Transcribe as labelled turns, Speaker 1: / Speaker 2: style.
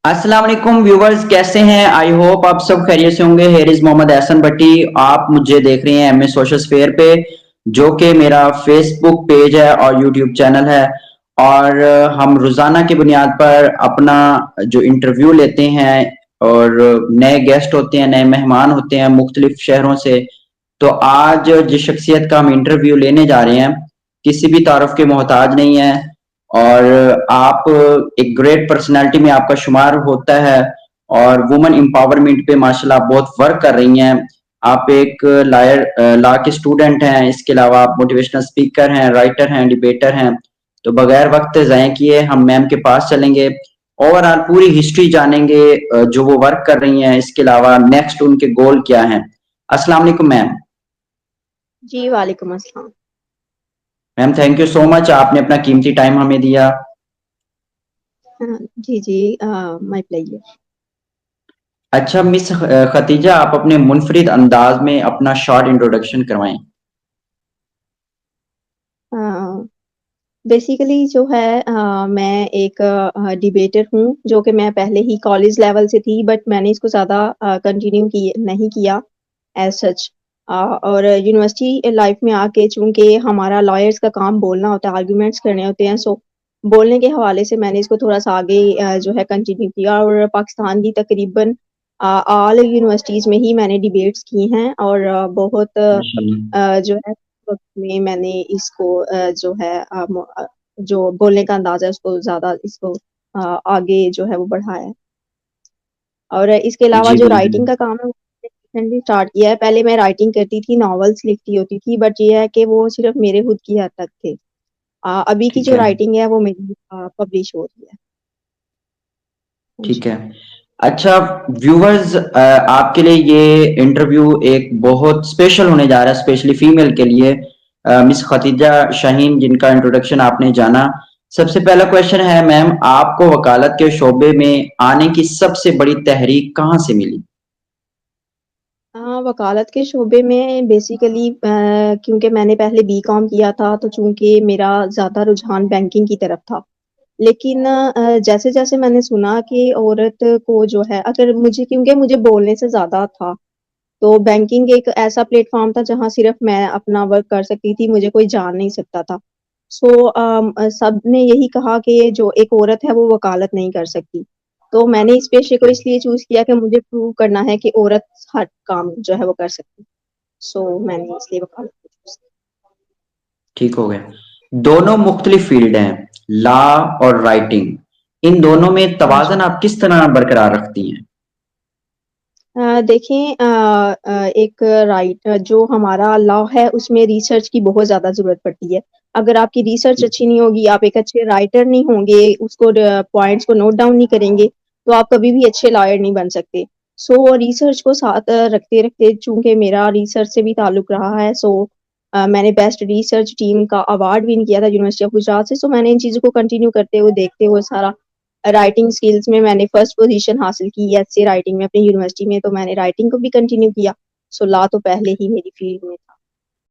Speaker 1: अस्सलाम वालेकुम व्यूवर्स, कैसे हैं? आई होप आप सब खैरियत से होंगे। हेयर इज मोहम्मद एहसन भट्टी। आप मुझे देख रहे हैं एमए सोशल स्फेयर पे, जो कि मेरा फेसबुक पेज है और यूट्यूब चैनल है। और हम रोजाना की बुनियाद पर अपना जो इंटरव्यू लेते हैं और नए गेस्ट होते हैं, नए मेहमान होते हैं मुख्तलिफ शहरों से। तो आज जिस शख्सियत का हम इंटरव्यू लेने जा रहे हैं, किसी भी तारुफ के मोहताज नहीं है और आप एक ग्रेट पर्सनालिटी में आपका शुमार होता है और वुमेन एम्पावरमेंट पे माशाल्लाह आप बहुत वर्क कर रही हैं। आप एक लॉ के स्टूडेंट हैं, इसके अलावा आप मोटिवेशनल स्पीकर हैं, राइटर हैं, डिबेटर हैं। तो बगैर वक्त ज़ाया किए हम मैम के पास चलेंगे, ओवरऑल पूरी हिस्ट्री जानेंगे जो वो वर्क कर रही हैं, इसके अलावा नेक्स्ट उनके गोल क्या हैं। अस्सलाम वालेकुम मैम।
Speaker 2: जी, वालेकुम अस्सलाम।
Speaker 1: Ma'am thank you so much, आपने अपना कीमती टाइम हमें दिया।
Speaker 2: जी, जी, माय प्लेज़र।
Speaker 1: अच्छा मिस खतीजा, आप अपने मुनफरिद अंदाज में अपना शॉर्ट इंट्रोडक्शन करवाएं।
Speaker 2: अ, बेसिकली जो है मैं एक डिबेटर हूँ, जो कि मैं पहले ही कॉलेज लेवल से थी, बट मैंने इसको ज़्यादा कंटिन्यू नहीं किया एज़ सच। और यूनिवर्सिटी लाइफ में आके चूँकि हमारा लॉयर्स का काम बोलना होता है, आर्गुमेंट्स करने होते हैं, सो बोलने के हवाले से मैंने इसको थोड़ा-सा आगे जो है कंटिन्यू किया और पाकिस्तान की तकरीबन ऑल यूनिवर्सिटीज़ में ही मैंने डिबेट्स की हैं और बहुत
Speaker 1: माशाल्लाह।
Speaker 2: जो है वक़्त में मैंने इसको जो है जो बोलने का अंदाज़ा है उसको ज़्यादा इसको आगे जो है वो बढ़ाया है। और इसके अलावा
Speaker 1: जी
Speaker 2: जो
Speaker 1: बिल्कुल।
Speaker 2: राइटिंग का काम है वो मैंने रिसेंटली स्टार्ट किया है। पहले मैं राइटिंग करती थी, नॉवेल्स लिखती होती थी, बट ये है कि वो सिर्फ़ मेरे खुद की हद तक थे। अभी की
Speaker 1: ठीक
Speaker 2: जो
Speaker 1: है।
Speaker 2: राइटिंग है वो मेरी पब्लिश हो रही है। हाँ
Speaker 1: ठीक
Speaker 2: जी।
Speaker 1: है। अच्छा व्यूवर्स, आपके लिए ये इंटरव्यू एक बहुत स्पेशल होने जा रहा है, स्पेशली फीमेल के लिए। मिस खतीजा शाहीन, जिनका इंट्रोडक्शन आपने जाना। सबसे पहला क्वेश्चन है मैम, आपको वकालत के शोबे में आने की सबसे बड़ी तहरीक कहाँ से मिली?
Speaker 2: वकालत के शोबे में बेसिकली क्योंकि मैंने पहले बीकॉम किया था, तो चूँकि मेरा ज़्यादा रुझान बैंकिंग की तरफ था। लेकिन जैसे-जैसे मैंने सुना कि औरत को जो है अगर मुझे क्योंकि मुझे बोलने से ज़्यादा था, तो बैंकिंग एक ऐसा प्लेटफ़ॉर्म था जहाँ सिर्फ़ मैं अपना वर्क कर सकती थी, मुझे कोई जान नहीं सकता था। सो सबने यही कहा कि जो एक औरत है वो वकालत नहीं कर सकती। तो मैंने इस पेशे को इसलिए चूज़ किया कि मुझे प्रूव करना है कि औरत हर काम जो है वो कर सकती है। सो मैंने इसलिए वकालत को चूज़ किया।
Speaker 1: ठीक हो गया। दोनों मुख्तलिफ फील्ड हैं, लॉ और राइटिंग। इन दोनों में
Speaker 2: हाँ जी।
Speaker 1: तवाज़ुन आप किस तरह बरकरार रखती हैं?
Speaker 2: देखें एक जो हमारा लॉ है उसमें रिसर्च की बहुत ज़्यादा ज़रूरत पड़ती है। अगर आपकी रिसर्च अच्छी नहीं होगी, आप एक अच्छे राइटर नहीं होंगे, उसको पॉइंट्स को नोट डाउन नहीं करेंगे, तो आप कभी भी अच्छे लॉयर नहीं बन सकते। सो रिसर्च को साथ रखते-रखते चूँकि मेरा रिसर्च से भी ताल्लुक रहा है, सो मैंने बेस्ट रिसर्च टीम का अवार्ड विन किया था यूनिवर्सिटी ऑफ गुजरात से, सो मैंने इन चीज़ों को कंटिन्यू करते हुए, देखते हुए सारा राइटिंग स्किल्स में मैंने फर्स्ट पोज़ीशन हासिल की एस्से राइटिंग में अपनी यूनिवर्सिटी में, तो मैंने राइटिंग को भी कंटिन्यू किया। सो लॉ तो पहले ही मेरी फ़ील्ड में था।